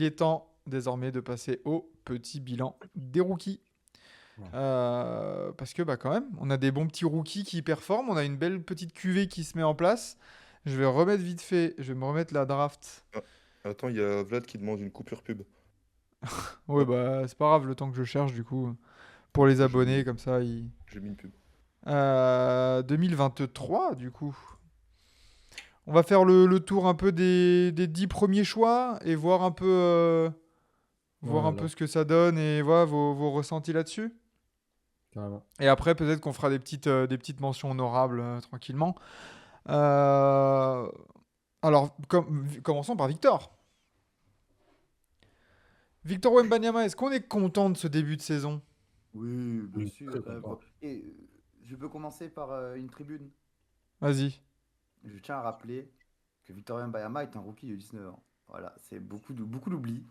il est temps désormais de passer au petit bilan des rookies. Ouais. Parce que quand même, on a des bons petits rookies qui performent, on a une belle petite cuvée qui se met en place. Je vais remettre vite fait, je vais me remettre la draft. Ah, attends, il y a Vlad qui demande une coupure pub. Ouais, Hop, c'est pas grave le temps que je cherche du coup. Pour les j'ai abonnés, mis, comme ça, ils... j'ai mis une pub. 2023 du coup. On va faire le tour un peu des 10 premiers choix et voir un Ouais, peu là, ce que ça donne et voilà vos ressentis là-dessus. carrément. Et après, peut-être qu'on fera des petites mentions honorables tranquillement. Euh, Alors, commençons par Victor. Victor Wembanyama, est-ce qu'on est content de ce début de saison? Oui, bien Oui, sûr. très content. Et je peux commencer par une tribune. Vas-y. Je tiens à rappeler que Victor Wembanyama est un rookie de 19 ans. Voilà, c'est beaucoup l'oublient.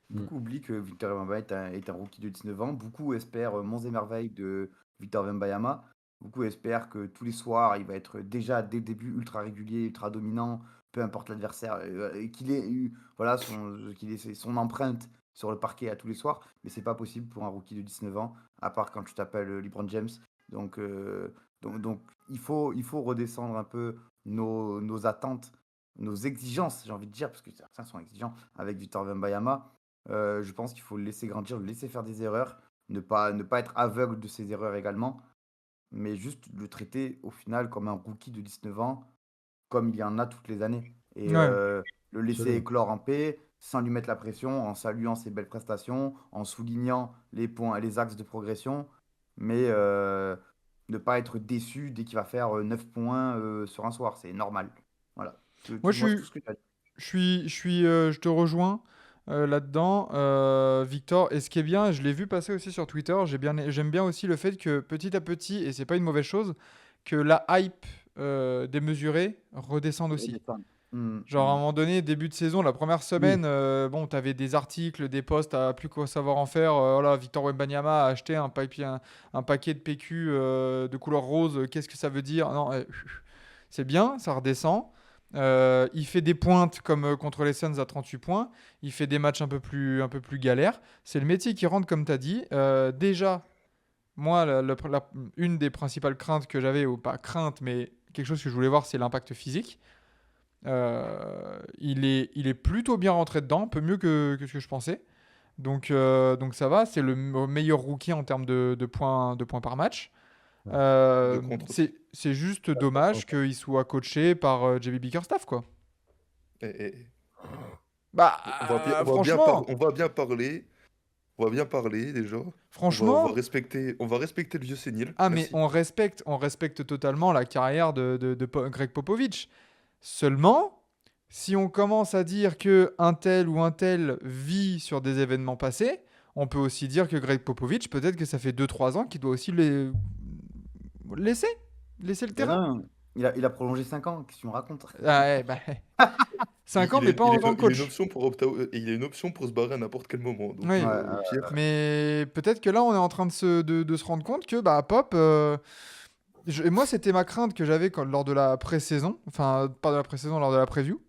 Mm. Beaucoup oublient que Victor Wembanyama est un rookie de 19 ans. Beaucoup espèrent monts et merveilles de Victor Wembanyama. Beaucoup espèrent que tous les soirs, il va être déjà dès le début ultra régulier, ultra dominant, peu importe l'adversaire, et qu'il ait eu voilà, qu'il ait son empreinte sur le parquet à tous les soirs. Mais c'est pas possible pour un rookie de 19 ans, à part quand tu t'appelles LeBron James. Donc, il faut redescendre un peu nos attentes, nos exigences, j'ai envie de dire, parce que certains sont exigeants avec Victor Wembanyama. Je pense qu'il faut le laisser grandir, le laisser faire des erreurs, ne pas être aveugle de ses erreurs également, mais juste le traiter au final comme un rookie de 19 ans, comme il y en a toutes les années. Et Ouais. le laisser Absolument. éclore en paix, sans lui mettre la pression, en saluant ses belles prestations, en soulignant les points et les axes de progression, mais ne pas être déçu dès qu'il va faire 9 points sur un soir. C'est normal. Voilà. Moi, Moi, c'est tout ce que j'ai à dire. je te rejoins là-dedans, Victor. Et ce qui est bien, je l'ai vu passer aussi sur Twitter. J'aime bien aussi le fait que petit à petit, et c'est pas une mauvaise chose, que la hype démesurée redescende aussi. Redescendre. Mm, Genre à un mm. moment donné, début de saison, la première Oui. semaine, bon, t'avais des articles, des posts, t'as plus quoi savoir en faire. Voilà, Victor Wembanyama a acheté un paquet de PQ de couleur rose. Qu'est-ce que ça veut dire? Non, c'est bien, ça redescend. Il fait des pointes comme contre les Suns à 38 points. Il fait des matchs un peu plus galères. C'est le métier qui rentre, comme tu as dit. Déjà, moi, une des principales craintes que j'avais, ou pas crainte, mais quelque chose que je voulais voir, c'est l'impact physique. Il est plutôt bien rentré dedans, un peu mieux que ce que je pensais. Donc ça va, c'est le meilleur rookie en termes de points par match. Ouais. De contre aussi. C'est juste Pas trop dommage content. qu'il soit coaché par JB Bickerstaff, quoi. Et Bah, franchement, on va bien parler. On va bien parler déjà. franchement, On va respecter le vieux sénile. mais Merci. on respecte totalement la carrière de Greg Popovich. Seulement, si on commence à dire que un tel ou un tel vit sur des événements passés, on peut aussi dire que Greg Popovich, peut-être que ça fait 2 3 ans qu'il doit aussi laisser le Mais terrain. non, il a prolongé 5 ans. Qu'est-ce que tu me racontes? Ah ouais, 5 ans, Il, mais est, pas en tant que il a une coach. option pour et il a une option pour se barrer à n'importe quel moment. Donc Oui, Ouais, au pire. mais peut-être que là, on est en train de se rendre compte que Pop. Et moi, c'était ma crainte que j'avais lors de la pré-saison, enfin, pas de la pré-saison, lors de la preview,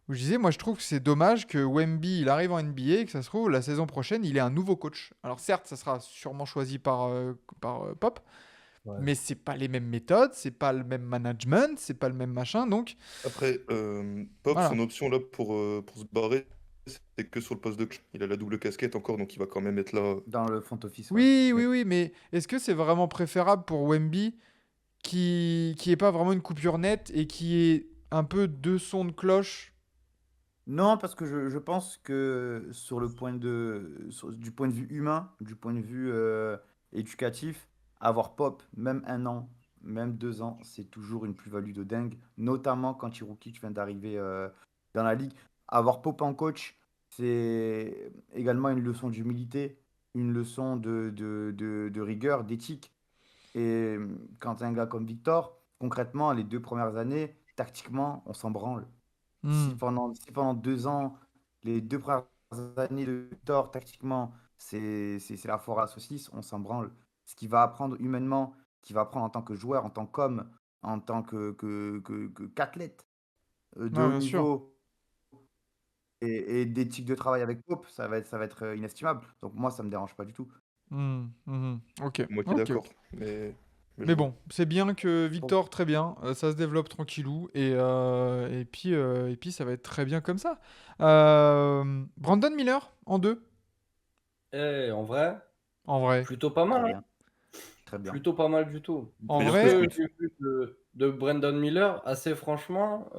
où je disais, moi, je trouve que c'est dommage que Wemby, il arrive en NBA et que ça se trouve, la saison prochaine, il est un nouveau coach. Alors, certes, ça sera sûrement choisi par Pop, Ouais. mais c'est pas les mêmes méthodes, c'est pas le même management, c'est pas le même machin, donc Après, Pop, voilà. son option là pour se barrer, c'est que sur le poste de coach. Il a la double casquette encore, donc il va quand même être là. dans le front office, ouais. Oui, Oui. oui, oui, mais est-ce que c'est vraiment préférable pour Wemby qui est pas vraiment une coupure nette et qui est un peu deux sons de cloche? Non, parce que je pense que du point de vue humain, du point de vue éducatif, avoir Pop, même 1 an, même 2 ans, c'est toujours une plus-value de dingue, notamment quand tu es rookie, tu viens d'arriver dans la ligue. Avoir Pop en coach, c'est également une leçon d'humilité, une leçon de rigueur, d'éthique. Et quand tu un gars comme Victor, concrètement, les 2 premières années, tactiquement, on s'en branle. Si Hmm. pendant 2 ans, les 2 premières années de Victor, tactiquement, c'est la foire à la saucisse, on s'en branle. Ce qu'il va apprendre humainement, qu'il va apprendre en tant que joueur, en tant qu'homme, en tant qu'athlète de Ouais, haut bien sûr. niveau, et d'éthique de travail avec Pope, ça va être inestimable. Donc moi, ça me dérange pas du tout. Ok, Moitié ok. d'accord. Mais je Mais vois. bon, c'est bien que Victor, très bien, ça se développe tranquillou, et puis ça va être très bien comme ça. Brandon Miller, en 2, En vrai, en vrai. plutôt pas Très mal, hein. bien, très bien. Plutôt pas mal du tout. En De ce Meilleur que vrai, que Scoot. j'ai vu de Brandon Miller, assez franchement,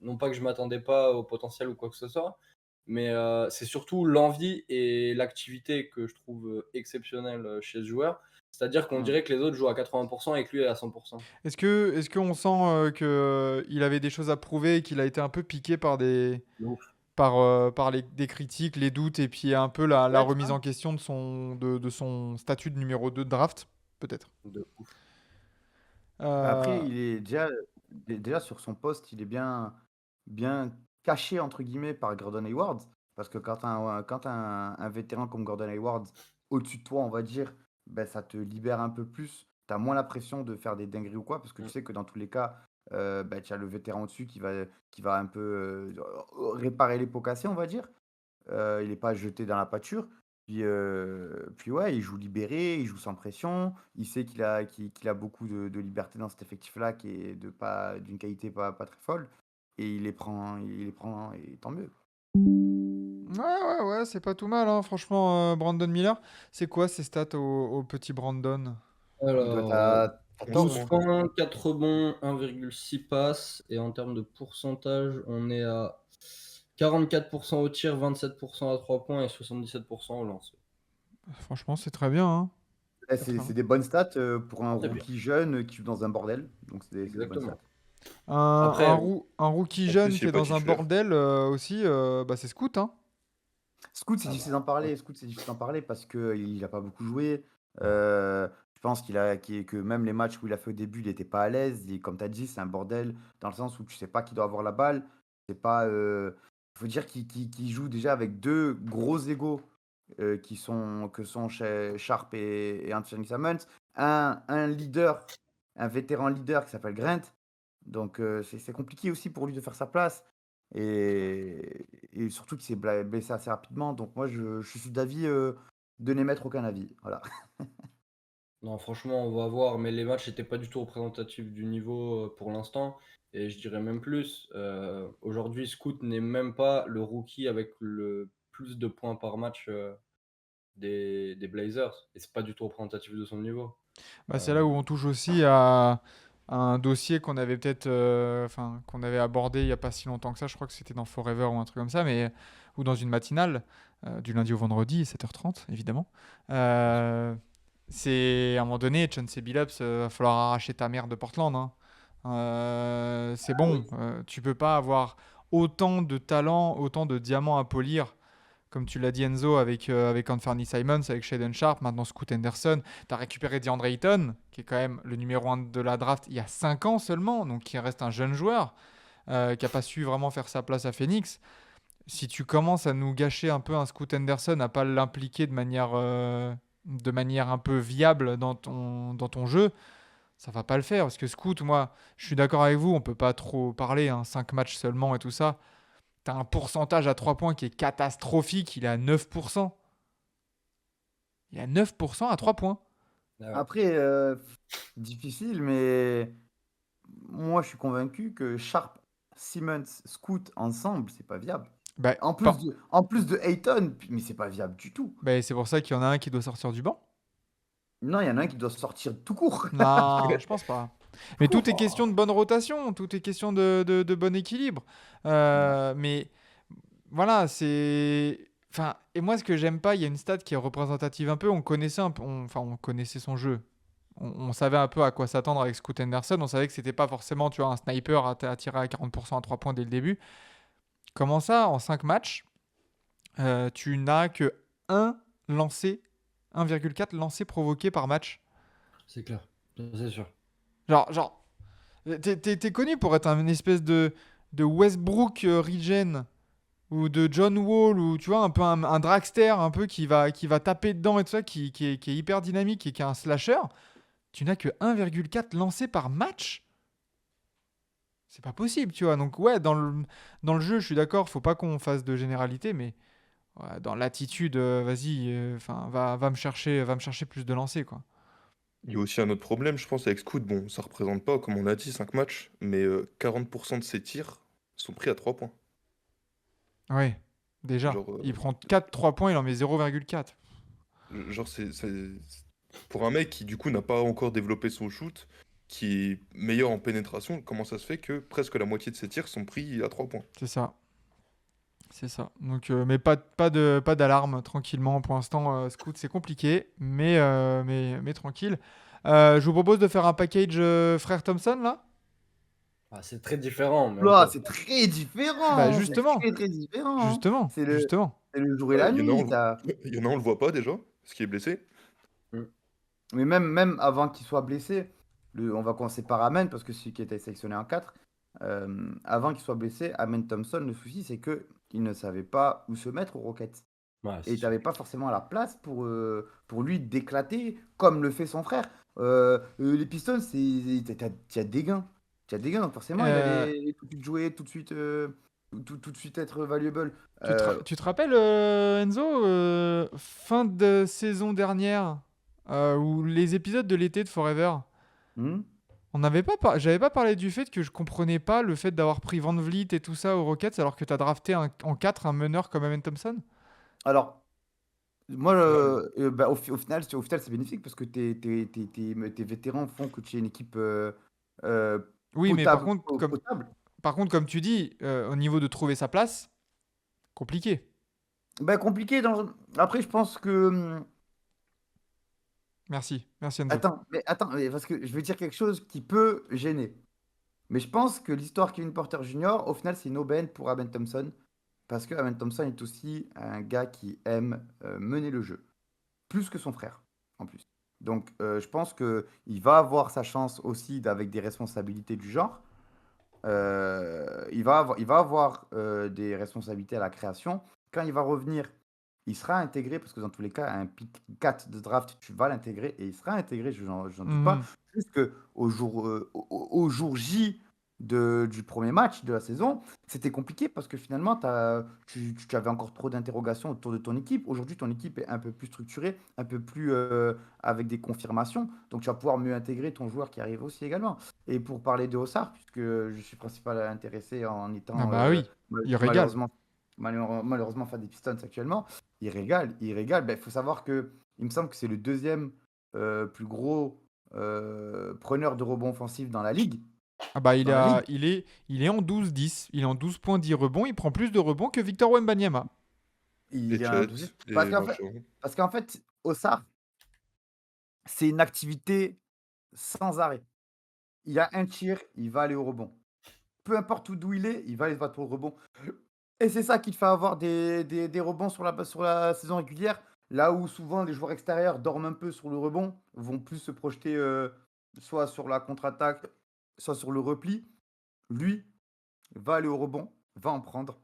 non pas que je m'attendais pas au potentiel ou quoi que ce soit, mais c'est surtout l'envie et l'activité que je trouve exceptionnelle chez ce joueur. C'est-à-dire qu'on Hmm. dirait que les autres jouent à 80% et que lui est à 100%. est-ce qu'on sent qu'il avait des choses à prouver et qu'il a été un peu piqué par De ouf. des critiques, les doutes, et puis un peu la Ouais, tu remise vois. en question de son statut de numéro 2 de draft, peut-être. De ouf. Après, Euh, il est déjà sur son poste, il est bien caché entre guillemets par Gordon Hayward. Parce que quand un vétéran comme Gordon Hayward au-dessus de toi, on va dire, ben, ça te libère un peu plus. Tu as moins la pression de faire des dingueries ou quoi, parce que tu Mm. sais que dans tous les cas, ben, tu as le vétéran au-dessus qui va un peu réparer les pots cassés, on va dire. Il n'est pas jeté dans la pâture. Puis ouais, il joue libéré, il joue sans pression. Il sait qu'il a beaucoup de liberté dans cet effectif-là qui est d'une qualité pas très folle. Et il les prend et tant mieux. ouais, c'est pas tout mal, hein, franchement, Brandon Miller. C'est quoi ses stats au petit Brandon? Il doit être Alors, à 11 12 14. points. points, 4 rebonds, 1,6 passes. Et en termes de pourcentage, on est à 44% au tir, 27% à 3 points et 77% au lancer. Franchement, c'est très bien, hein. Eh, C'est très bien. c'est des bonnes stats pour un Très bien, rookie jeune qui joue dans un bordel. Donc c'est des bonnes stats. exactement. Un, Après, un rookie En plus, jeune il qui est est pas dans un titulaire. bordel aussi, bah, c'est Scoot, hein. Scoot, c'est ah difficile bah, d'en parler. Scoot, c'est difficile d'en parler parce qu'il n'a pas beaucoup joué. Je pense que même les matchs où il a fait au début, il n'était pas à l'aise. Et comme tu as dit, c'est un bordel dans le sens où tu sais pas qui doit avoir la balle. C'est pas. Faut dire qu'il joue déjà avec deux gros égos que sont Sharp et Anthony Simons. Un leader, un vétéran leader qui s'appelle Grant. Donc c'est compliqué aussi pour lui de faire sa place. Et surtout qu'il s'est blessé assez rapidement. Donc moi, je suis d'avis de n'émettre aucun avis. Voilà. non, franchement, on va voir. Mais les matchs n'étaient pas du tout représentatifs du niveau pour l'instant. Et je dirais même plus. Aujourd'hui, Scoot n'est même pas le rookie avec le plus de points par match des Blazers. Et c'est pas du tout représentatif de son niveau. Bah, c'est là Euh, où on touche aussi à un dossier qu'on avait peut-être, enfin, qu'on avait abordé il y a pas si longtemps que ça. Je crois que c'était dans Forever ou un truc comme ça, mais ou dans une matinale du lundi au vendredi, 7h30 évidemment. Euh, c'est à un moment donné, Chauncey Billups, va falloir arracher ta mère de Portland, hein. C'est Ah bon, oui. tu peux pas avoir autant de talent, autant de diamants à polir, comme tu l'as dit Enzo, avec Anthony Simons, avec Shaden Sharp, maintenant Scoot Henderson. Tu as récupéré DeAndre Ayton, qui est quand même le numéro 1 de la draft il y a 5 ans seulement, donc qui reste un jeune joueur, qui n'a pas su vraiment faire sa place à Phoenix. Si tu commences à nous gâcher un peu un Scoot Henderson, à pas l'impliquer de manière un peu viable dans ton jeu, ça va pas le faire. Parce que Scoot, moi, je suis d'accord avec vous, on peut pas trop parler, hein, 5 matchs seulement et tout ça. T'as un pourcentage à 3 points qui est catastrophique, il est à 9%. Il est à 9% à 3 points. Ah ouais. Après, difficile, mais moi, je suis convaincu que Sharp, Simmons, Scoot ensemble, c'est pas viable. Bah, En plus de Ayton, mais c'est pas viable du tout. bah, c'est pour ça qu'il y en a un qui doit sortir du banc. Non, il y en a un qui doit sortir tout court. Non, je pense pas. Tout Mais tout est court. question de bonne rotation, tout est question de bon équilibre. Ouais. Mais voilà, c'est. Enfin, et moi, ce que j'aime pas, il y a une stat qui est représentative un peu. On connaissait un peu, enfin, on connaissait son jeu. On savait un peu à quoi s'attendre avec Scoot Henderson. On savait que c'était pas forcément, tu vois, un sniper à tirer à 40% à 3 points dès le début. Comment ça, en 5 matchs, tu n'as que un lancé, 1,4 lancé provoqué par match? C'est clair. C'est sûr. Genre, t'es connu pour être une espèce de Westbrook regen ou de John Wall, ou tu vois, un peu un dragster un peu qui va taper dedans et tout ça, qui est hyper dynamique et qui est un slasher. Tu n'as que 1,4 lancé par match? C'est pas possible, tu vois. Donc, ouais, dans le jeu, je suis d'accord, faut pas qu'on fasse de généralité, mais ouais, dans l'attitude, vas-y, enfin, va me chercher plus de lancers, quoi. Il y a aussi un autre problème, je pense, avec Scoot. Bon, ça représente pas, comme on a dit, 5 matchs, mais 40% de ses tirs sont pris à 3 points. Ouais, déjà. Genre, Il prend 3 points, il en met 0,4. genre pour un mec qui, du coup, n'a pas encore développé son shoot, qui est meilleur en pénétration, comment ça se fait que presque la moitié de ses tirs sont pris à 3 points? C'est ça. C'est ça. Donc, mais pas d'alarme, tranquillement. Pour l'instant, Scoot, c'est compliqué, mais tranquille. Je vous propose de faire un package frère Thompson, là. Ah, c'est très différent, mais on Là, peut. c'est très Bah, différent. C'est justement. très, très différent, hein. Justement. C'est le, Justement. c'est le jour et la Il y en a, nuit. il y en a, on le voit pas déjà, parce qu'il est blessé. Mm. Mais même avant qu'il soit blessé, on va commencer par Amen, parce que c'est celui qui était sélectionné en 4. Avant qu'il soit blessé, Amen Thompson, le souci, c'est qu'il ne savait pas où se mettre aux Rockets. Ouais, Et c'est il sûr. n'avait pas forcément la place pour lui d'éclater comme le fait son frère. Les Pistons, tu as des gains. Tu as des gains, donc forcément, il Euh, allait tout de suite jouer, tout de suite être valuable. tu te rappelles, Enzo, fin de saison dernière, ou les épisodes de l'été de Forever, Hmm. j'avais pas parlé du fait que je comprenais pas le fait d'avoir pris Van Vliet et tout ça aux Rockets alors que tu as drafté en 4 un meneur comme Amen Thompson. Alors, moi, Bah, bah, au final, c'est bénéfique parce que tes vétérans font que tu aies une équipe euh, Oui, mais potable. par contre, comme tu dis, au niveau de trouver sa place, compliqué. Bah, compliqué. Après, je pense que. Merci. Merci, Enzo. Attends, mais parce que je vais dire quelque chose qui peut gêner. Mais je pense que l'histoire Kevin Porter Jr., au final, c'est une aubaine pour Amen Thompson. Parce que Amen Thompson est aussi un gars qui aime mener le jeu. Plus que son frère, en plus. Donc, je pense qu'il va avoir sa chance aussi avec des responsabilités du genre. Il va avoir des responsabilités à la création. Quand il va revenir, il sera intégré, parce que dans tous les cas, un pick 4 de draft, tu vas l'intégrer, et il sera intégré, j'en doute pas. Mhm. Juste qu'au jour J du premier match de la saison, c'était compliqué, parce que finalement, tu avais encore trop d'interrogations autour de ton équipe. Aujourd'hui, ton équipe est un peu plus structurée, un peu plus avec des confirmations, donc tu vas pouvoir mieux intégrer ton joueur qui arrive aussi également. Et pour parler de Ossard, puisque je suis principalement intéressé en Ah étant bah oui, il régale. malheureusement fan des Pistons actuellement, il régale, il régale. Il faut savoir que il me semble que c'est le deuxième plus gros preneur de rebonds offensifs dans la ligue. Ah bah Dans la ligue, il est en 12-10. Il est en 12 points 10 rebonds. Il prend plus de rebonds que Victor Wembanyama. il et est un Chet, 12. et machin. Parce qu'en fait, Ossard, c'est une activité sans arrêt. Il a un tir, il va aller au rebond. Peu importe d'où il va aller battre au rebond. Et c'est ça qui te fait avoir des rebonds sur la saison régulière, là où souvent les joueurs extérieurs dorment un peu sur le rebond, vont plus se projeter soit sur la contre-attaque, soit sur le repli. Lui va aller au rebond, va en prendre.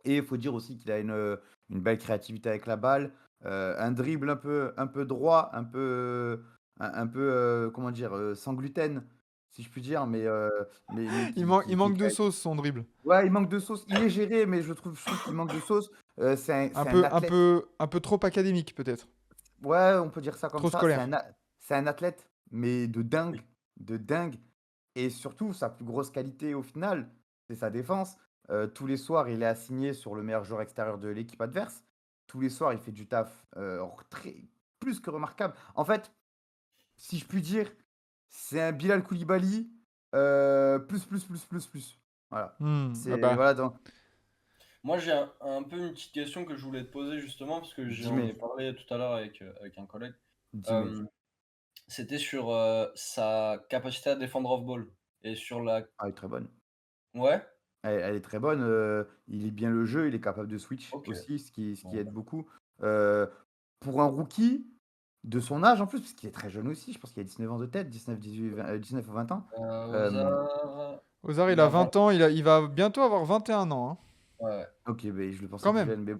Et il faut dire aussi qu'il a une belle créativité avec la balle, un dribble un peu droit, comment dire, sans gluten, si je puis dire, mais Il, qui, man- qui, il qui est manque de quand sauce, son dribble. Ouais, il manque de sauce. Il est géré, mais je trouve qu'il manque de sauce. Un C'est un peu, un athlète. peu, un peu trop académique, peut-être. Ouais, on peut dire ça comme Trop ça. C'est scolaire. c'est un athlète, mais de dingue. De dingue. Et surtout, sa plus grosse qualité au final, c'est sa défense. Tous les soirs, il est assigné sur le meilleur joueur extérieur de l'équipe adverse. Tous les soirs, il fait du taf plus que remarquable. En fait, si je puis dire, c'est un Bilal Koulibaly plus. Voilà. Ah C'est bah, voilà, Moi, j'ai un peu une petite question que je voulais te poser justement, parce que j'en ai dis-moi, parlé tout à l'heure avec un collègue. dis-moi. Euh, C'était sur sa capacité à défendre off-ball. Et sur la. Ah, elle est très bonne. Ouais? Elle est très bonne. Il lit bien le jeu, il est capable de switch Ok. aussi, ce qui Bon, aide beaucoup. Euh, pour un rookie de son âge en plus, parce qu'il est très jeune aussi, je pense qu'il a 19 ans de tête, 19, 18, 19 ou 20 ans. Ozar, Ozar, il il a a 20. 20 ans. Il va bientôt avoir 21 ans, hein. Ouais, Ok, mais je le pensais Quand plus jeune. jeune. Mais,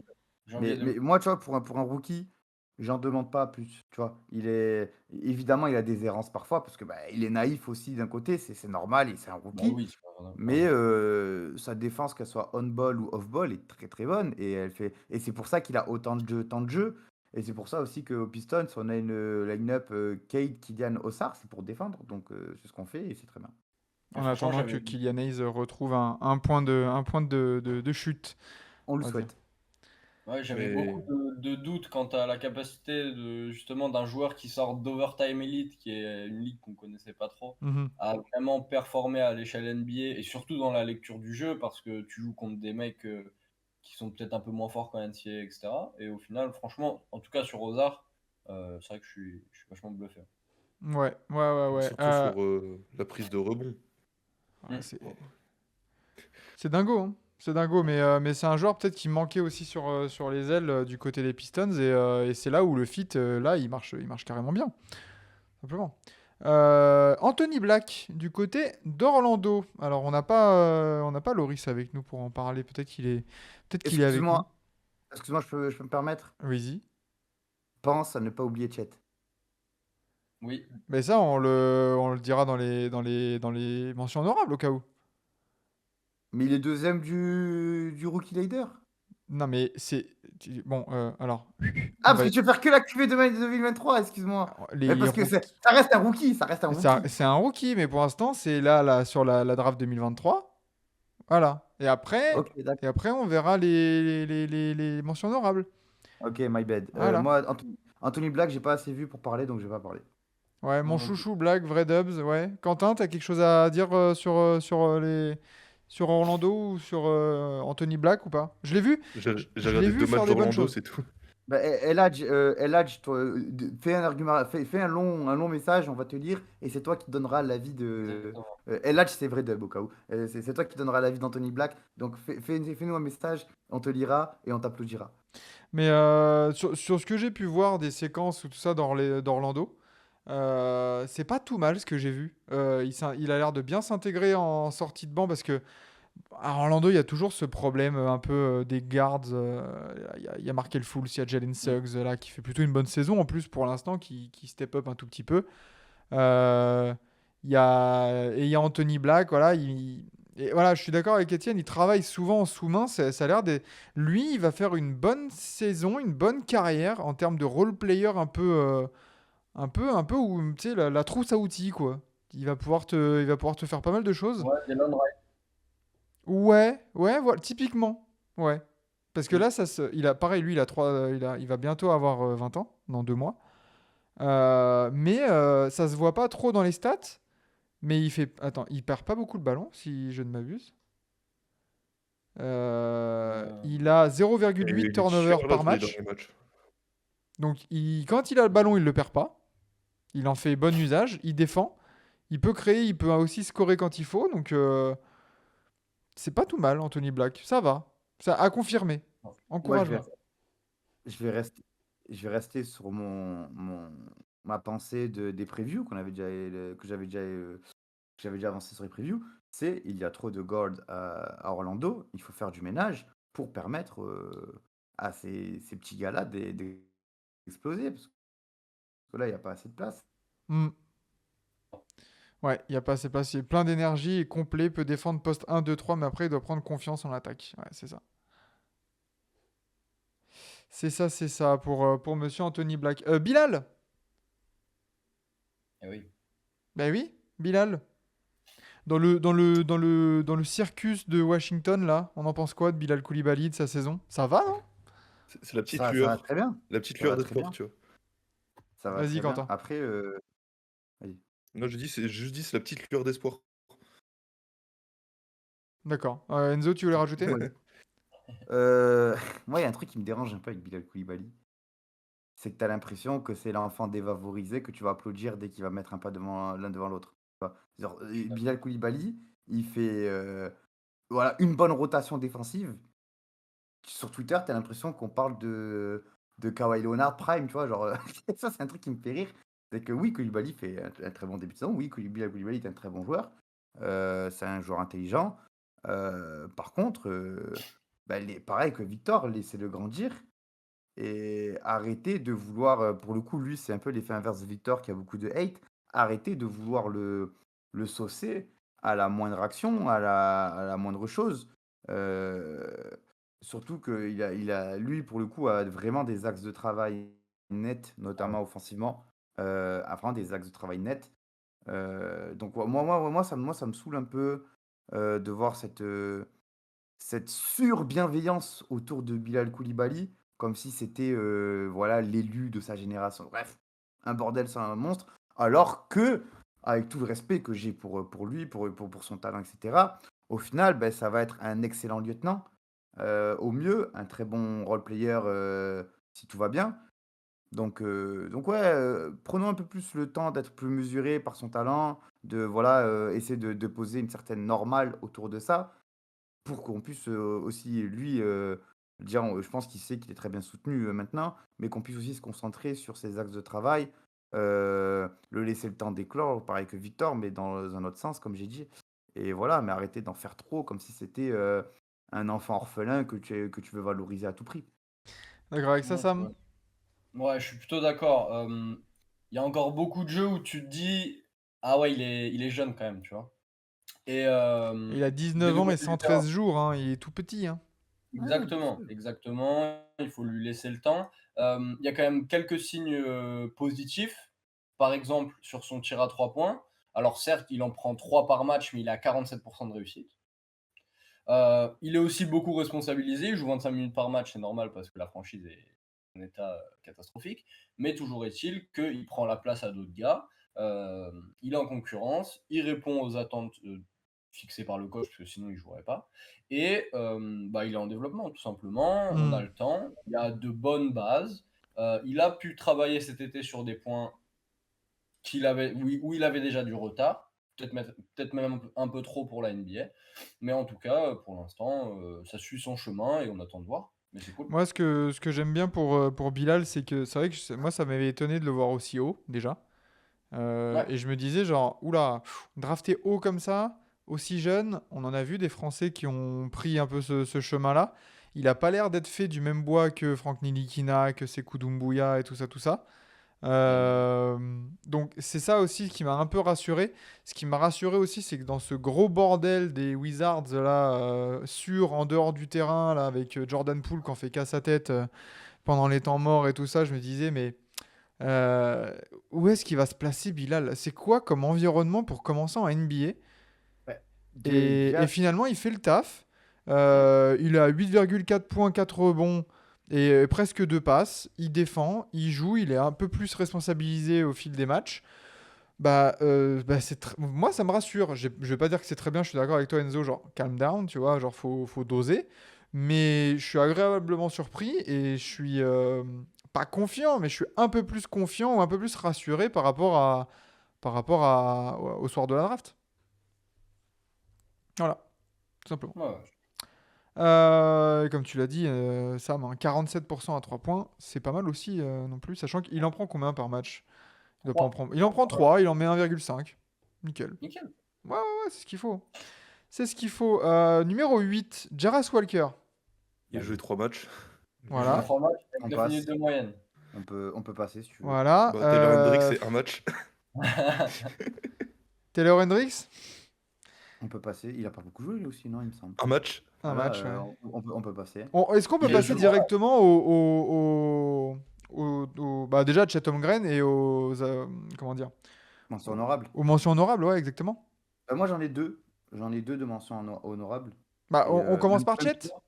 janvier mais, 2000. mais moi, tu vois, pour un rookie, j'en demande pas plus, tu vois. Évidemment, il a des errances parfois parce que bah, il est naïf aussi d'un côté, c'est normal, et c'est un Bon, rookie. oui, c'est pas vrai. Mais sa défense, qu'elle soit on-ball ou off-ball, est très très bonne. Et c'est pour ça qu'il a autant de jeux, tant de jeux. Et c'est pour ça aussi qu'au Pistons, on a une line-up Cade, Kylian, Ossard, c'est pour défendre. Donc c'est ce qu'on fait et c'est très bien. Et En franchement, attendant que j'avais Kylian Hayes retrouve un point de chute, On le on va dire. souhaite. ouais, j'avais Mais beaucoup de doutes quant à la capacité justement d'un joueur qui sort d'Overtime Elite, qui est une ligue qu'on connaissait pas trop, Mhm. à vraiment performer à l'échelle NBA et surtout dans la lecture du jeu parce que tu joues contre des mecs qui sont peut-être un peu moins forts qu'en NCAA, etc. Et au final, franchement, en tout cas sur Ozar, c'est vrai que je suis vachement bluffé. Ouais, ouais, ouais, ouais. surtout sur la prise de rebond. Ouais, Mm. c'est dingo, hein. C'est dingo, mais c'est un joueur peut-être qui manquait aussi sur les ailes du côté des Pistons, et c'est là où le fit, là, il marche carrément bien, simplement. Anthony Black, du côté d'Orlando. Alors, on n'a pas Loris avec nous pour en parler. Peut-être qu'il est avec nous. Excuse-moi, je peux me permettre. Vas-y. Pense à ne pas oublier Chet. Oui, Mais ça, on le dira dans les mentions honorables au cas où. Mais il est deuxième du rookie leader. Non, mais c'est. Bon, alors. Ah, On parce va. que tu veux faire que la QV de 2023, excuse-moi. Les, Mais les parce que rookies. ça reste un rookie, ça reste un rookie. C'est un rookie, mais pour l'instant, c'est là sur la draft 2023. Voilà. Ok, d'accord. On verra les mentions honorables. Ok, my bad. Voilà. Moi, Anthony Black, j'ai pas assez vu pour parler, donc je vais pas parler. Ouais, moi mon non plus. chouchou, Black, vrai Dubs, ouais. Quentin, t'as quelque chose à dire sur Orlando ou sur Anthony Black ou pas? Je l'ai vu. J'ai Je l'ai regardé vu 2 faire matchs des bonnes d'Orlando, choses. c'est tout. Bah, Eladj, toi, fais un argument, fais un long message, on va te lire, et c'est toi qui donneras l'avis de. Exactement. Eladj, c'est vrai dub au cas où. C'est toi qui donneras l'avis d'Anthony Black. Donc fais-nous un message, on te lira et on t'applaudira. Mais sur ce que j'ai pu voir des séquences ou tout ça d'Orlando, c'est pas tout mal ce que j'ai vu. Il a l'air de bien s'intégrer en sortie de banc parce que à Orlando, il y a toujours ce problème un peu des guards. Il y a Markel Fultz, il y a Jalen Suggs là, qui fait plutôt une bonne saison en plus pour l'instant, qui step up un tout petit peu. Euh, il y a Anthony Black, voilà. Et voilà, je suis d'accord avec Étienne, il travaille souvent en sous-main. Ça a l'air des. Lui, il va faire une bonne saison, une bonne carrière en termes de role player un peu où, tu sais, la trousse à outils, quoi. Il va pouvoir te faire pas mal de choses. Ouais, Delon Wright. Ouais, ouais, voilà, typiquement. Ouais. Parce que Mm. là, pareil, lui, il va bientôt avoir 20 ans, dans 2 mois. Mais ça se voit pas trop dans les stats. Mais attends, il perd pas beaucoup de ballons, si je ne m'abuse. Il a Et 0,8 il est turnover titulaire là par tous les match. derniers matchs. Donc, quand il a le ballon, il le perd pas. Il en fait bon usage. Il défend. Il peut créer. Il peut aussi scorer quand il faut. Donc, c'est pas tout mal, Anthony Black. Ça va. Ça a confirmé. Moi, Encouragement. je vais rester, je vais rester sur ma pensée des previews que j'avais déjà avancé sur les previews. C'est il y a trop de guards à Orlando. Il faut faire du ménage pour permettre à ces petits gars-là d'exploser. Parce que là, il n'y a pas assez de place. Hmm. Ouais, il n'y a pas assez passé. Plein d'énergie et complet. Peut défendre poste 1, 2, 3. Mais après, il doit prendre confiance en attaque. Ouais, c'est ça. C'est ça pour monsieur Anthony Black. Bilal. Eh oui. Ben oui, Bilal. Dans le circus de Washington, là, on en pense quoi de Bilal Koulibaly, de sa saison? Ça va, non? C'est la petite Ça va lueur. très bien. La petite Ça lueur va très d'espoir, bien. tu vois. Ça va Vas-y, très bien. Quentin. Après, vas-y. Non, c'est la petite lueur d'espoir. D'accord. Enzo, tu voulais rajouter? Ouais. Moi, il y a un truc qui me dérange un peu avec Bilal Koulibaly. C'est que tu as l'impression que c'est l'enfant défavorisé que tu vas applaudir dès qu'il va mettre un pas l'un devant l'autre. Tu vois. Genre, Bilal Koulibaly, il fait voilà, une bonne rotation défensive. Sur Twitter, tu as l'impression qu'on parle de Kawhi Leonard Prime, tu vois. Genre, ça, c'est un truc qui me fait rire. C'est que oui, Koulibaly fait un très bon début de saison. Oui, Bilal Koulibaly est un très bon joueur. C'est un joueur intelligent. Par contre, pareil que Victor, laissez-le grandir. Et arrêtez de vouloir, pour le coup, lui, c'est un peu l'effet inverse de Victor qui a beaucoup de hate. Arrêtez de vouloir le saucer à la moindre action, à la moindre chose. Euh, Surtout que lui, pour le coup, a vraiment des axes de travail nets, notamment offensivement. A vraiment des axes de travail nets. Donc, ouais, moi, ça me saoule un peu de voir cette surbienveillance autour de Bilal Koulibaly, comme si c'était voilà, l'élu de sa génération. Bref, un bordel, c'est un monstre. Alors que, avec tout le respect que j'ai pour lui, pour son talent, etc., au final, ben, ça va être un excellent lieutenant, au mieux, un très bon role-player si tout va bien. Donc ouais, prenons un peu plus le temps d'être plus mesuré par son talent, de voilà, essayer de poser une certaine normale autour de ça pour qu'on puisse aussi, lui, dire, je pense qu'il sait qu'il est très bien soutenu maintenant, mais qu'on puisse aussi se concentrer sur ses axes de travail, le laisser le temps d'éclore, pareil que Victor, mais dans un autre sens, comme j'ai dit. Et voilà, mais arrêter d'en faire trop, comme si c'était un enfant orphelin que tu veux valoriser à tout prix. D'accord avec ça, Ouais, Sam? ouais. Ouais, je suis plutôt d'accord. Il y a encore beaucoup de jeux où tu te dis, ah ouais, il est jeune quand même, tu vois. Et Il a des 19 ans nouveaux et résultats. 113 jours, hein, il est tout petit, hein. Ouais, bien Exactement, sûr. exactement. Il faut lui laisser le temps. Il y a quand même quelques signes positifs. Par exemple, sur son tir à 3 points. Alors certes, il en prend 3 par match, mais il a 47% de réussite. Il est aussi beaucoup responsabilisé. Il joue 25 minutes par match, c'est normal parce que la franchise est en état catastrophique. Mais toujours est-il qu'il prend la place à d'autres gars. Il est en concurrence. Il répond aux attentes fixées par le coach, parce que sinon il ne jouerait pas. Et bah, il est en développement, tout simplement. On a Hmm. le temps. Il a de bonnes bases. Il a pu travailler cet été sur des points où il avait déjà du retard, peut-être même un peu trop pour la NBA. Mais en tout cas, pour l'instant, ça suit son chemin et on attend de voir. Mais c'est cool. Moi, ce que j'aime bien pour Bilal, c'est que c'est vrai que moi, ça m'avait étonné de le voir aussi haut, déjà. Ouais. Et je me disais, genre, oula, drafté haut comme ça, aussi jeune, on en a vu des Français qui ont pris un peu ce chemin-là. Il a pas l'air d'être fait du même bois que Franck Nilikina, que Sekou Doumbouya et tout ça, tout ça. Euh, donc c'est ça aussi qui m'a un peu rassuré. Ce qui m'a rassuré aussi, c'est que dans ce gros bordel des Wizards là, en dehors du terrain, là, avec Jordan Poole qui en fait qu'à sa tête pendant les temps morts et tout ça, je me disais, mais euh, où est-ce qu'il va se placer Bilal? C'est quoi comme environnement pour commencer en NBA? Ouais. Et Déjà, finalement, il fait le taf. Il a 8,4 points, 4 rebonds et presque 2 passes. Il défend, il joue, il est un peu plus responsabilisé au fil des matchs. Moi, ça me rassure. Je vais pas dire que c'est très bien, je suis d'accord avec toi, Enzo. Genre, calm down, tu vois, genre, faut doser. Mais je suis agréablement surpris et je suis pas confiant, mais je suis un peu plus confiant ou un peu plus rassuré au soir de la draft. Voilà, tout simplement. Ouais. Comme tu l'as dit, Sam, hein, 47% à 3 points, c'est pas mal aussi non plus, sachant qu'il en prend combien par match? Il doit pas en 3. prendre. Il en prend 3, il en met 1,5. Nickel. Nickel. Ouais, ouais, ouais, c'est ce qu'il faut. C'est ce qu'il faut. Numéro 8, Jarras Walker. Il a joué 3 matchs. Il joue Voilà. 3 matchs on avec 9 minutes passe. de moyenne. On peut passer si tu veux. Voilà. Bah, Taylor Hendricks, c'est un match. Taylor Hendricks, On peut passer. Il a pas beaucoup joué lui aussi, non, il me semble. Un match. un Voilà, match, ouais. on peut passer. Est-ce qu'on peut Il est passer jeune. directement bah déjà Chet Holmgren et comment dire, Mention honorable. aux mentions honorables, ouais, exactement. Moi, j'en ai deux. J'en ai deux de mentions honorables. Bah, Et on commence par même Chet. toi.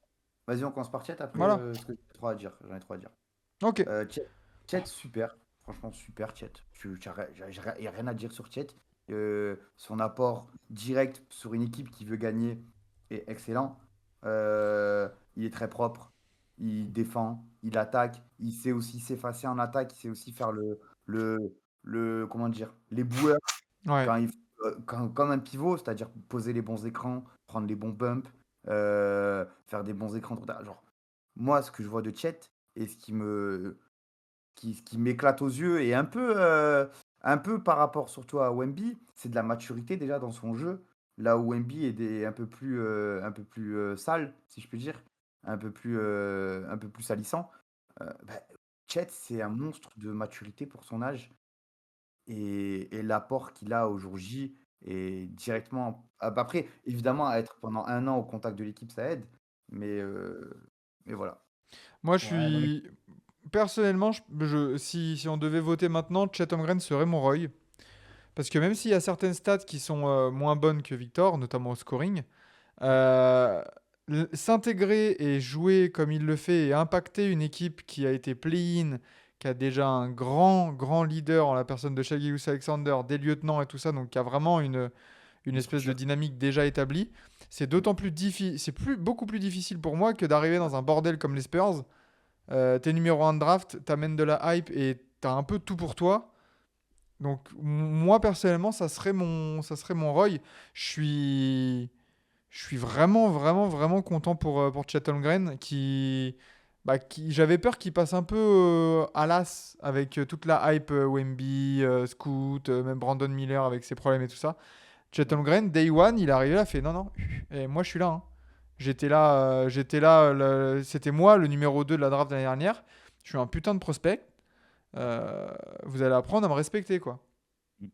Vas-y, on commence par Chet après, Voilà. parce que j'ai trois à dire. J'en ai trois à dire. Ok. Chet, super. Franchement, super, Chet. Il n'y a rien à dire sur Chet. Son apport direct sur une équipe qui veut gagner est excellent. Il est très propre. Il défend, il attaque. Il sait aussi s'effacer en attaque. Il sait aussi faire comment dire, les boueurs Ouais. quand comme un pivot, c'est-à-dire poser les bons écrans, prendre les bons bumps, faire des bons écrans. Genre, moi, ce que je vois de Chet et ce qui m'éclate aux yeux et un peu par rapport surtout à Wemby, c'est de la maturité déjà dans son jeu. Là où Wemby est un peu plus sale, si je peux dire, un peu plus salissant. Bah, Chet, c'est un monstre de maturité pour son âge et l'apport qu'il a au jour J est directement. Bah, après, évidemment, être pendant un an au contact de l'équipe, ça aide, mais, euh, mais voilà. Moi, je Ouais, non, mais suis. Personnellement, si on devait voter maintenant, Chet Holmgren serait mon Roy. Parce que même s'il y a certaines stats qui sont moins bonnes que Victor, notamment au scoring, euh, s'intégrer et jouer comme il le fait et impacter une équipe qui a été play-in, qui a déjà un grand, grand leader en la personne de Shai Gilgeous-Alexander, des lieutenants et tout ça, donc qui a vraiment une Une espèce de structure. dynamique déjà établie, c'est d'autant plus difficile, beaucoup plus difficile pour moi que d'arriver dans un bordel comme les Spurs. T'es numéro 1 de draft, t'amènes de la hype et t'as un peu tout pour toi. Donc moi personnellement, ça serait mon Roy. Je suis, je suis vraiment, vraiment, vraiment content pour Chet Holmgren j'avais peur qu'il passe un peu à l'as avec toute la hype Wemby, Scoot, même Brandon Miller avec ses problèmes et tout ça. Chet Holmgren, Day One, il est arrivé là, fait non, non, et moi je suis là, hein. J'étais là, c'était moi le numéro 2 de la draft l'année dernière. Je suis un putain de prospect. Vous allez apprendre à me respecter, quoi. Et ouais,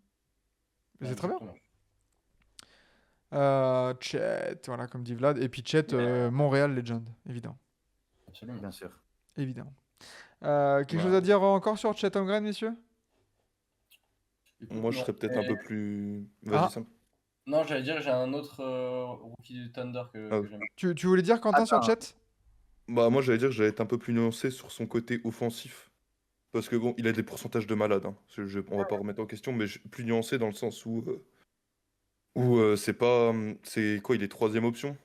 c'est très bien. exactement. Chet, voilà, comme dit Vlad. Et puis Chet, Mais, Montréal Legend, évidemment. absolument. Bien sûr. Évidemment. Quelque chose Bah, à dire encore sur Chet Holmgren, messieurs? écoute, Moi, je non. serais peut-être un peu plus. Vas-y, Ah, Sam. Non, j'allais dire, j'ai un autre rookie du Thunder Ah, que j'aime. tu voulais dire, Quentin, sur Attends, Chet? bah, moi, j'allais dire que j'allais être un peu plus nuancé sur son côté offensif. Parce que bon, il a des pourcentages de malade, hein. On va pas remettre en question, mais plus nuancé dans le sens où c'est pas. C'est quoi? Il est troisième option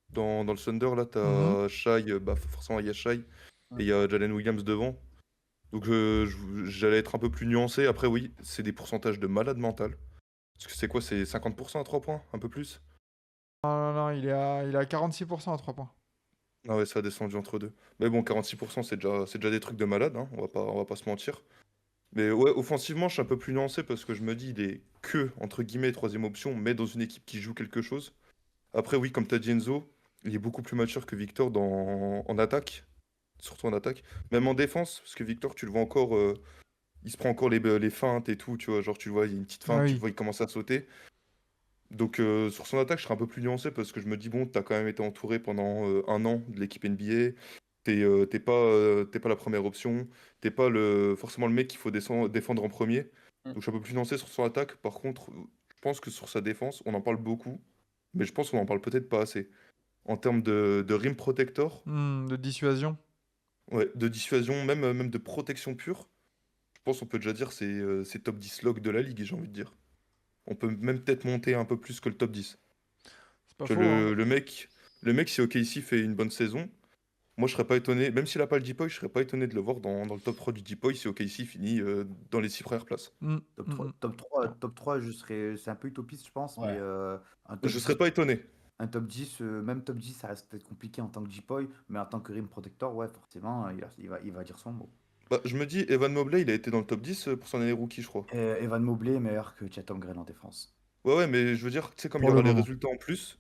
dans le Thunder, là. Mhm. T'as Shai, bah forcément, il y a Shai. Mm. Et il y a Jalen Williams devant. Donc j'allais être un peu plus nuancé. Après, oui, c'est des pourcentages de malade mental. Parce que c'est quoi? C'est 50% à 3 points? Un peu plus? Non, non, non, il est à 46% à 3 points. Ah ouais, ça a descendu entre deux. Mais bon, 46%, c'est déjà des trucs de malade, hein. On va pas se mentir. Mais ouais, offensivement, je suis un peu plus nuancé parce que je me dis, il est que, entre guillemets, troisième option, mais dans une équipe qui joue quelque chose. Après, oui, comme t'as dit Enzo, il est beaucoup plus mature que Victor en attaque. Surtout en attaque. Même en défense, parce que Victor, tu le vois encore, il se prend encore les feintes et tout, tu vois. Genre, tu le vois, il y a une petite Ah feinte, tu le oui. vois, il commence à sauter. Donc, sur son attaque, je serais un peu plus nuancé parce que je me dis, bon, t'as quand même été entouré pendant un an de l'équipe NBA. T'es pas la première option. T'es pas forcément le mec qu'il faut défendre en premier. Mm. Donc, je suis un peu plus nuancé sur son attaque. Par contre, je pense que sur sa défense, on en parle beaucoup. Mais je pense qu'on en parle peut-être pas assez. En termes de rim protector, De dissuasion. ouais, de dissuasion, même de protection pure, je pense qu'on peut déjà dire c'est top 10 log de la ligue, j'ai envie de dire. On peut même peut-être monter un peu plus que le top 10. C'est pas Tu faux, vois, hein. le mec, si OKC fait une bonne saison, moi je serais pas étonné, même s'il a pas le Deep Boy, je serais pas étonné de le voir dans le top 3 du Deep Boy si OKC finit dans les 6 premières places. Mm, top mm, 3, mm. top 3, Non. top 3 c'est un peu utopiste, je pense, mais Ouais. un top Je serais 10, pas étonné. un top 10, même top 10, ça reste peut-être compliqué en tant que J-Boy, mais en tant que rim protector, ouais, forcément, il va dire son mot. Bah, je me dis, Evan Mobley, il a été dans le top 10 pour son année rookie, je crois. Evan Mobley est meilleur que Chet Holmgren en défense. Ouais, ouais, mais je veux dire, tu sais, comme il y Pour le aura les moment. résultats en plus,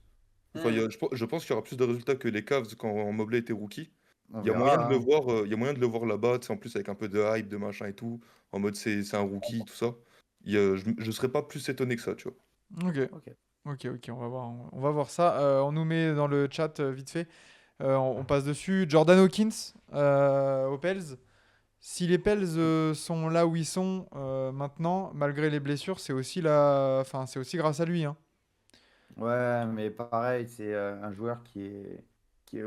enfin, Mm. je pense qu'il y aura plus de résultats que les Cavs quand Mobley était rookie. On Il y a moyen de verra, le hein. voir, il y a moyen de le voir là-bas, tu sais, en plus avec un peu de hype, de machin et tout, en mode c'est un rookie, tout ça. Je serais pas plus étonné que ça, tu vois. Ok. Ok. Ok, ok, on va voir ça. On nous met dans le chat vite fait. On passe dessus. Jordan Hawkins aux Pels. Si les Pels sont là où ils sont maintenant, malgré les blessures, c'est aussi grâce à lui, hein. Ouais, mais pareil, c'est un joueur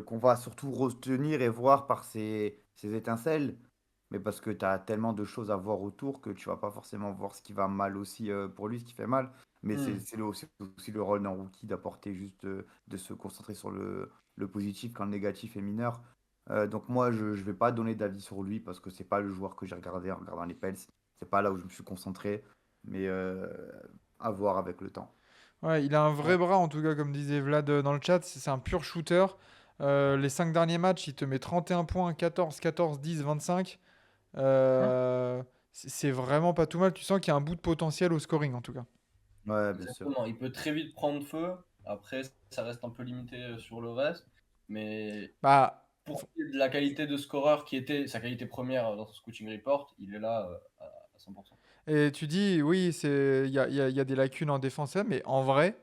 qu'on va surtout retenir et voir par ses étincelles, mais parce que tu as tellement de choses à voir autour que tu vas pas forcément voir ce qui va mal aussi pour lui, ce qui fait mal. Mais Mm. c'est aussi le rôle d'un rookie d'apporter juste de se concentrer sur le positif quand le négatif est mineur. Donc moi, je ne vais pas donner d'avis sur lui parce que c'est pas le joueur que j'ai regardé en regardant les Pels. C'est pas là où je me suis concentré, mais à voir avec le temps. Ouais, il a un Ouais. vrai bras, en tout cas, comme disait Vlad dans le chat. C'est un pur shooter. Les 5 derniers matchs, il te met 31 points, 14, 14, 10, 25. Mm. C'est vraiment pas tout mal. Tu sens qu'il y a un bout de potentiel au scoring, en tout cas. Ouais, bien sûr. Exactement. Il peut très vite prendre feu. Après, ça reste un peu limité sur le reste. Mais Bah, pour ce qui est de la qualité de scoreur qui était sa qualité première dans son scouting report, il est là à 100%. Et tu dis, oui, il y a des lacunes en défense, mais en vrai,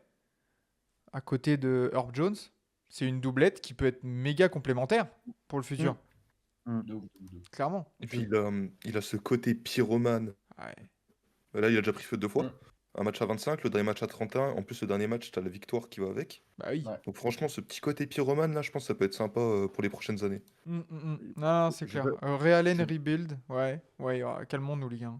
à côté de Herb Jones, c'est une doublette qui peut être méga complémentaire pour le futur, De ouf, de ouf. clairement. Et puis il a ce côté pyromane. Ouais. Là, il a déjà pris feu 2 fois. Mm. Un match à 25, le dernier match à 31. En plus, le dernier match, t'as la victoire qui va avec. Bah oui. Ouais. Donc franchement, ce petit côté pyromane, là, je pense que ça peut être sympa pour les prochaines années. Non, non, c'est Je clair. veux- Ray Allen je- rebuild, ouais, calmons-nous, les gars.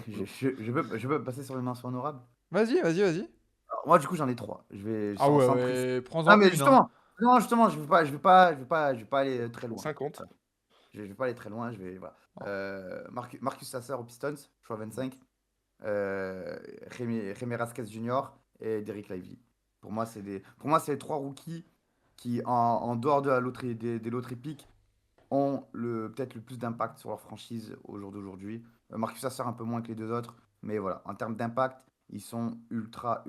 Je peux passer sur les mentions honorables. Vas-y. Alors, moi, du coup, j'en ai 3. Je vais Ah sans ouais, préciser. prends-en Ah, mais une, hein. justement, non, justement, je vais pas aller très loin. 50. Voilà. Je vais pas aller très loin. Voilà. Marcus Sasser aux Pistons, choix 25. Jaime Rasquez Jr. et Derrick Lively. Pour moi, c'est les 3 rookies qui, en dehors de la loterie, des loteries pick, ont peut-être le plus d'impact sur leur franchise au jour d'aujourd'hui. Marcus Sasser un peu moins que les 2 autres, mais voilà, en termes d'impact, ils sont ultra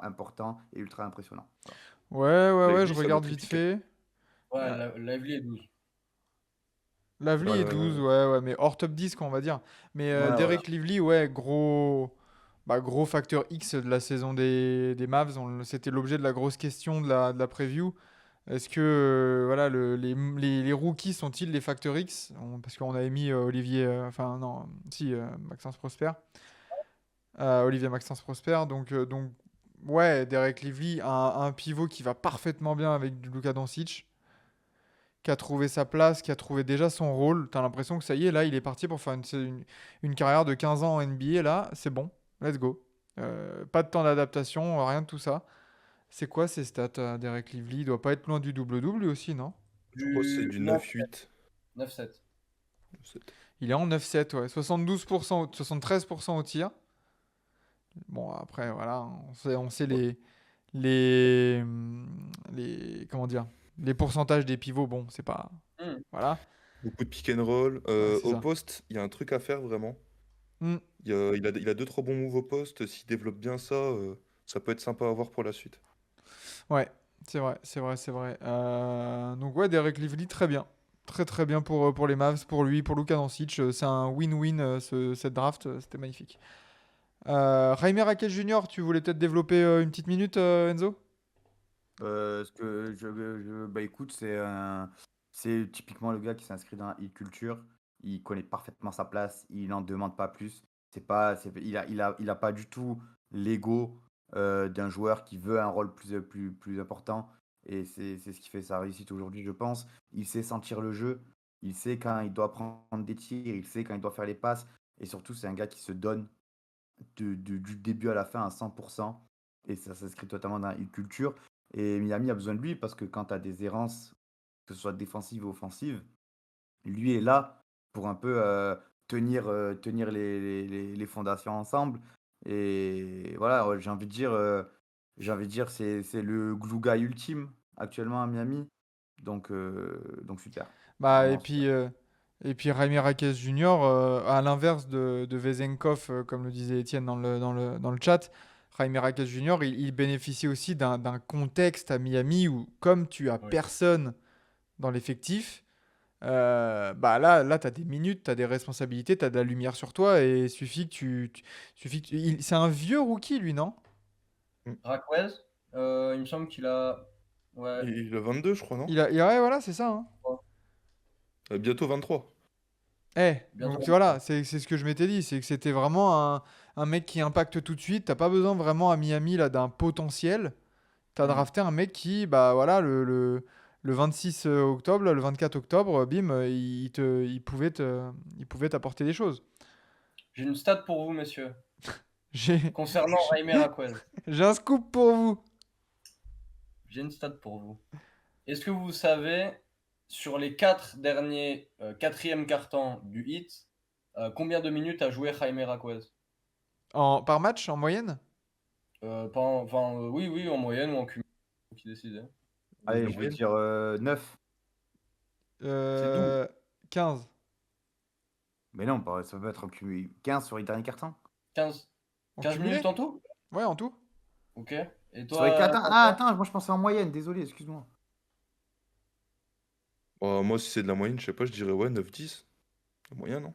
importants et ultra impressionnants. Voilà. Ouais, Lively, je ça regarde doit vite tripliquer. fait. Ouais, Lively est 12. Lively Ouais, est ouais, 12, ouais. ouais, mais hors top 10, quoi, on va dire. Mais Voilà, Derek Lively, ouais, gros facteur X de la saison des Mavs. C'était l'objet de la grosse question de la preview. Est-ce que voilà, les rookies sont-ils les facteurs X? Parce qu'on avait mis Olivier, enfin non, si, Maxence Prosper. Olivier Maxence Prosper. Donc ouais, Derek Lively, un pivot qui va parfaitement bien avec Luka Doncic, qui a trouvé sa place, qui a trouvé déjà son rôle. T'as l'impression que ça y est, là, il est parti pour faire une carrière de 15 ans en NBA. Là, c'est bon, let's go. Pas de temps d'adaptation, rien de tout ça. C'est quoi ces stats, Derek Lively? Il doit pas être loin du double-double lui aussi, non? Je crois que c'est du 9-8. 9-7. Il est en 9-7, ouais. 72%, 73% au tir. Bon, après, voilà, on sait les, comment dire, les pourcentages des pivots. Bon, c'est pas, Hmm. voilà. Beaucoup de pick and roll. Ouais, c'est Au ça. poste, il y a un truc à faire vraiment. Hmm. Il a 2-3 bons moves au poste. S'il développe bien ça, ça peut être sympa à voir pour la suite. Ouais, c'est vrai. Donc ouais, Derek Lively, très bien. Très bien pour les Mavs, pour lui, pour Luka Doncic. C'est un win-win, cette draft. C'était magnifique. Jaime Raquel Jr., tu voulais peut-être développer une petite minute, Enzo? Bah écoute, c'est typiquement le gars qui s'inscrit dans la hit culture. Il connaît parfaitement sa place. Il n'en demande pas plus. Il a pas du tout l'ego d'un joueur qui veut un rôle plus important. Et c'est ce qui fait sa réussite aujourd'hui, je pense. Il sait sentir le jeu. Il sait quand il doit prendre des tirs. Il sait quand il doit faire les passes. Et surtout, c'est un gars qui se donne du début à la fin à 100%. Et ça s'inscrit totalement dans la hit culture. Et Miami a besoin de lui parce que quand tu as des errances, que ce soit défensives ou offensives, lui est là pour un peu tenir les fondations ensemble. Et voilà, ouais, j'ai envie de dire, c'est le glue guy ultime actuellement à Miami. Donc super. Bah, Vraiment super. et puis Jaime Raquez Jr., à l'inverse de Vezenkov, comme le disait Étienne dans le chat, Jaime Raquez Jr., il bénéficie aussi d'un contexte à Miami où, comme tu as Oui. personne dans l'effectif, bah là tu as des minutes, tu as des responsabilités, tu as de la lumière sur toi et il suffit que c'est un vieux rookie, lui, non? Raquez, il me semble qu'il a. Ouais. Il a 22, je crois, non? Ouais, voilà, c'est ça, hein. Bientôt 23. Bientôt. Donc voilà, c'est ce que je m'étais dit, c'est que c'était vraiment un mec qui impacte tout de suite. T'as pas besoin vraiment à Miami là d'un potentiel. T'as drafté un mec qui, bah voilà, le 26 octobre, là, le 24 octobre, bim, il pouvait t'apporter des choses. J'ai une stat pour vous, messieurs, J'ai concernant Jaime Raquez. j'ai un scoop pour vous. J'ai une stat pour vous. Est-ce que vous savez, sur les 4 derniers quatrièmes cartons du hit, combien de minutes a joué Jaime Raquez? Par match, en moyenne? Oui, en moyenne ou en cumul, qui décide. Allez, La je vais moyenne. dire 9. 15. Mais non, ça peut être en cumul. 15 sur les derniers cartons. 15 En 15 cumulé? minutes en tout? Ouais, en tout. Ok. Et Sur les toi, cartons. François? Ah, attends, moi je pensais en moyenne, désolé, excuse-moi. Moi, si c'est de la moyenne, je sais pas, je dirais ouais, 9-10. La moyenne, non?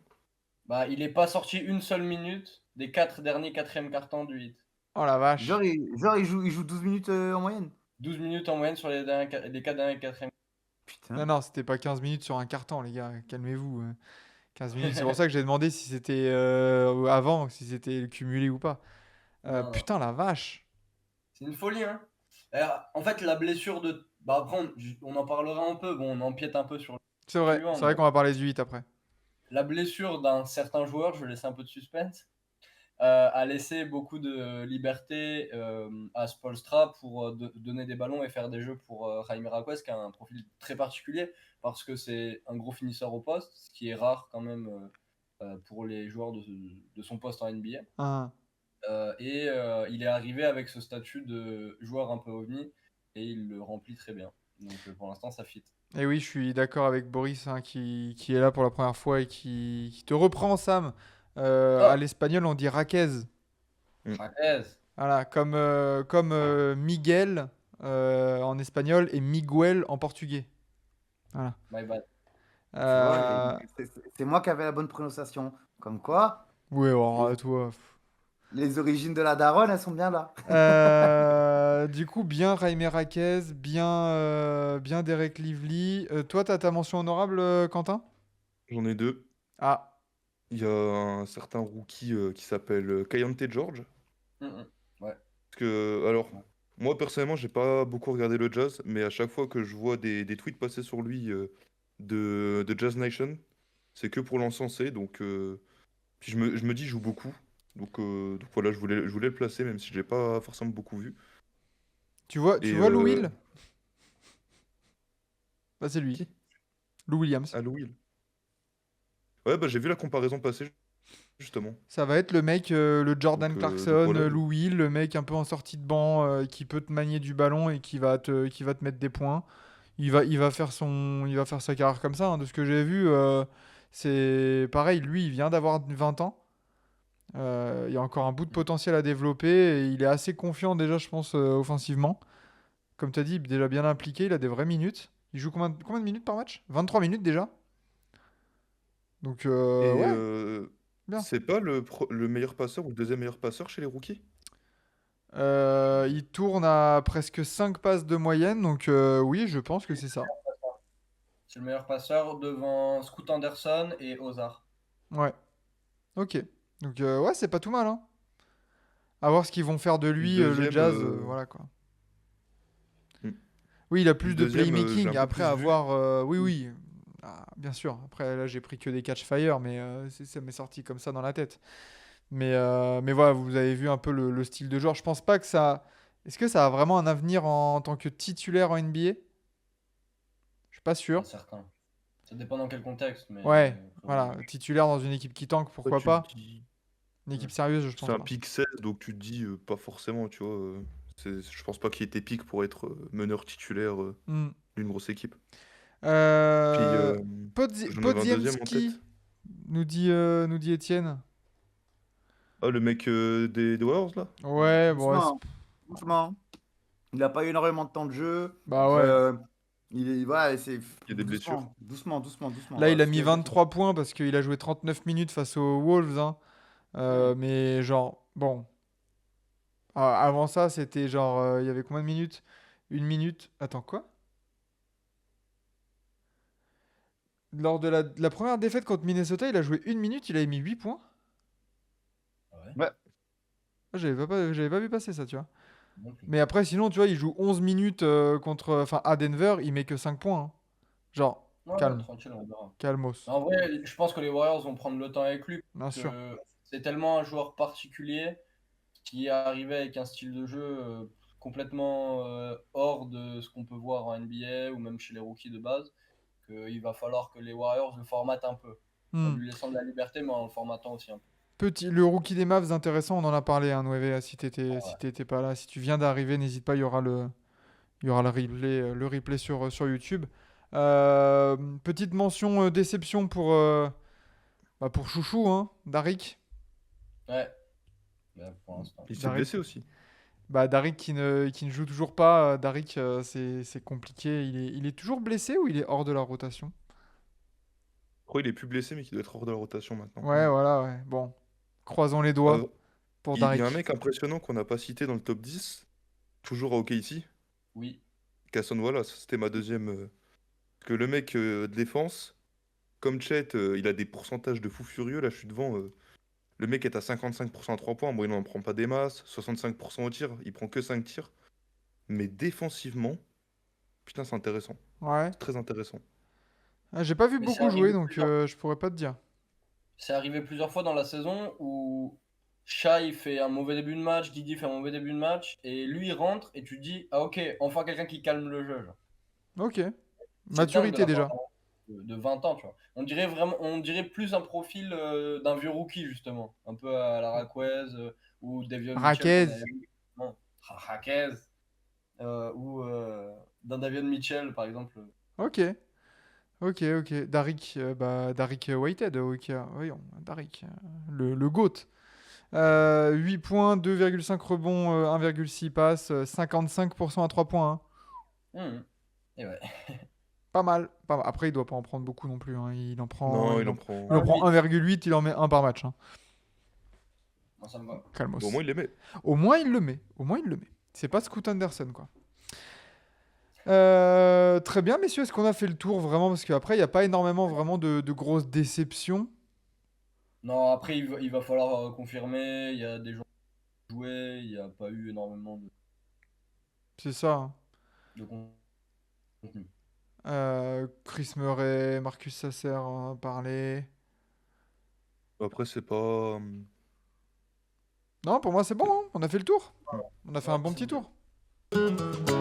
Bah, il est pas sorti une seule minute des 4 derniers quatrièmes cartons du hit. Oh la Genre, vache. il joue 12 minutes en moyenne. 12 minutes en moyenne sur les 4 derniers quatrièmes. Non, Putain. non, c'était pas 15 minutes sur un carton, les gars. Calmez-vous. 15 minutes, c'est pour ça que j'ai demandé si c'était avant, si c'était cumulé ou pas. Non, non. Putain, la vache. C'est une folie, hein. Alors, en fait, la blessure de. Bah, après, on en parlera un peu. Bon, on empiète un peu sur le suivant. C'est vrai Mais qu'on va parler du 8 après. la blessure d'un certain joueur, je vais laisser un peu de suspense, a laissé beaucoup de liberté à Spoelstra pour donner des ballons et faire des jeux pour Jaime Raquez, qui a un profil très particulier parce que c'est un gros finisseur au poste, ce qui est rare quand même pour les joueurs de son poste en NBA. Ah. Il est arrivé avec ce statut de joueur un peu ovni et il le remplit très bien. Donc pour l'instant, ça fit. Et oui, je suis d'accord avec Boris hein, qui est là pour la première fois et qui te reprend, Sam. À Ah, l'espagnol, on dit Raquez. Raquez. Voilà, comme Miguel en espagnol et Miguel en portugais. Voilà. My bad. Tu vois, Euh, c'est moi qui avais la bonne prononciation. Comme quoi, Ouais, alors, les, toi. les origines de la daronne, elles sont bien là. Du coup, bien Jaime Raquez, bien Derek Lively. Toi, t'as ta mention honorable, Quentin? J'en ai deux. Ah, Il y a un certain rookie qui s'appelle Kayonte George. Mhm. Ouais. Parce que, alors, moi personnellement, j'ai pas beaucoup regardé le jazz, mais à chaque fois que je vois des tweets passer sur lui de Jazz Nation, c'est que pour l'encenser. Donc, puis je me dis, il joue beaucoup. Donc voilà, je voulais le placer, même si je l'ai pas forcément beaucoup vu. tu Et vois Lou Will? Bah, c'est lui. qui? Lou Williams. Ah, Will. Ouais, bah j'ai vu la comparaison passer, justement. Ça va être le mec, le Jordan Donc Clarkson, voilà. Lou Will, le mec un peu en sortie de banc, qui peut te manier du ballon et qui va te mettre des points. Il va faire sa carrière comme ça, hein, de ce que j'ai vu. C'est pareil, lui, il vient d'avoir 20 ans. Il y a encore un bout de potentiel à développer et il est assez confiant déjà, je pense, offensivement. Comme tu as dit, déjà bien impliqué, il a des vraies minutes. Il joue combien de minutes par match? 23 minutes déjà. Donc, Et ouais, bien. c'est pas le meilleur passeur ou le deuxième meilleur passeur chez les rookies? Il tourne à presque 5 passes de moyenne, donc oui, je pense que c'est ça. C'est le meilleur passeur devant Scoot Anderson et Ozar. Ouais, ok. Donc, ouais, c'est pas tout mal, hein. À voir ce qu'ils vont faire de Le lui, le deuxième, Jazz, voilà quoi. hmm. Oui, il a Le plus de deuxième, j'ai un playmaking. peu Après, plus vu. avoir. Oui, oui. Ah, bien sûr. Après, là, j'ai pris que des catch fire, mais ça m'est sorti comme ça dans la tête. Mais voilà, vous avez vu un peu le style de joueur. Je pense pas que ça. Est-ce que ça a vraiment un avenir en tant que titulaire en NBA? Je suis pas sûr. Pas certain. Ça dépend dans quel contexte, mais Ouais, oui. voilà. Titulaire dans une équipe qui tank, Toi, pourquoi tu te pas. dis. Une équipe sérieuse, je C'est pense un pas. pick 16, donc tu te dis pas forcément, tu vois. Je pense pas qu'il était pick pour être meneur titulaire Hmm. d'une grosse équipe. Puis Euh, j'en avais un deuxième en Podziemski, tête. nous dit Étienne. Ah, le mec des Warriors, là? Ouais, bon, ouais, Doucement, doucement. Il n'a pas eu énormément de temps de jeu. bah ouais. Voilà, c'est Il y a des blessures. doucement, doucement. Là, il Voilà, a ce mis qu'il y a 23 points parce qu'il a joué 39 minutes face aux Wolves, hein. Mais genre, bon. Avant ça, c'était genre, il y avait combien de minutes? Une minute. Attends, quoi? Lors de la première défaite contre Minnesota, il a joué une minute, il a mis 8 points. Ouais. Ah, j'avais pas vu passer ça, tu vois. Non plus. Mais après, sinon, tu vois, il joue 11 minutes enfin, à Denver, il met que 5 points, hein. Genre, Ouais, calme, tranquille, on verra. calmos. En vrai, je pense que les Warriors vont prendre le temps avec lui. Bien sûr. C'est tellement un joueur particulier qui est arrivé avec un style de jeu complètement hors de ce qu'on peut voir en NBA ou même chez les rookies de base, qu'il va falloir que les Warriors le formatent un peu. En Hmm. lui laissant de la liberté, mais en le formatant aussi un peu. Le rookie des Mavs, intéressant, on en a parlé, hein, Noévé, si t'étais pas là. Si tu viens d'arriver, n'hésite pas, il y aura le replay sur YouTube. Petite mention déception pour Chouchou, hein, Darik. Ouais, bah, pour l'instant. Il s'est Darik. blessé aussi. Bah, Darik qui ne joue toujours pas. Darik, c'est compliqué. Il est toujours blessé ou il est hors de la rotation? Je crois qu'il est plus blessé, mais qu'il doit être hors de la rotation maintenant. Ouais, voilà, ouais. Bon, croisons les Euh, doigts pour il y a un Darik. mec impressionnant qu'on n'a pas cité dans le top 10, toujours à OKC, Oui. Casson Wallace. C'était ma deuxième. Parce que le mec de défense, comme Chet, il a des pourcentages de fou furieux. Là, je suis devant. Le mec est à 55% à 3 points. Bon, il n'en prend pas des masses. 65% au tir. Il prend que 5 tirs. Mais défensivement, putain, c'est intéressant. Ouais. C'est très intéressant. Ah, j'ai pas vu Mais c'est beaucoup jouer, arrivé donc plusieurs je pourrais pas te dire. C'est arrivé plusieurs fois dans la saison où Shai fait un mauvais début de match, Didi fait un mauvais début de match, et lui il rentre et tu te dis ah ok, enfin quelqu'un qui calme le jeu, genre. Ok. C'est dingue de Maturité la part déjà. de 20 ans, tu vois. On dirait vraiment, on dirait plus un profil d'un vieux rookie justement, un peu à la Raquez ou Davion Mitchell qu'on Raquez. avait vu. Non, Raquez ou d'un Davion Mitchell par exemple. Ok. Ok, ok. Darik, Darik Whitehead, ok. Voyons, Darik, le GOAT. 8 points, 2,5 rebonds, 1,6 passes, 55% à 3 points, hein. Et ouais. Pas mal, pas mal. Après, il doit pas en prendre beaucoup non plus, hein. Non, il en Il en prend. prend 1,8. 1,8, il en met un par match, hein. Moi ça me va. Bon, au Calmos. moins, il les met. Au moins, il le met. Au moins, il le met. C'est pas Scoot Anderson, quoi. Très bien, messieurs. Est-ce qu'on a fait le tour vraiment? Parce qu'après, il n'y a pas énormément vraiment de grosses déceptions. Non, après il va falloir confirmer, il y a des gens qui ont joué, il n'y a pas eu énormément C'est ça, hein. de contenu. Chris Murray, Marcus Sasser, on en a parlé. Après, c'est pas. Non, pour moi, c'est bon, hein. On a fait le tour. Hmm. On a fait Ouais, un bon c'est petit bon. tour.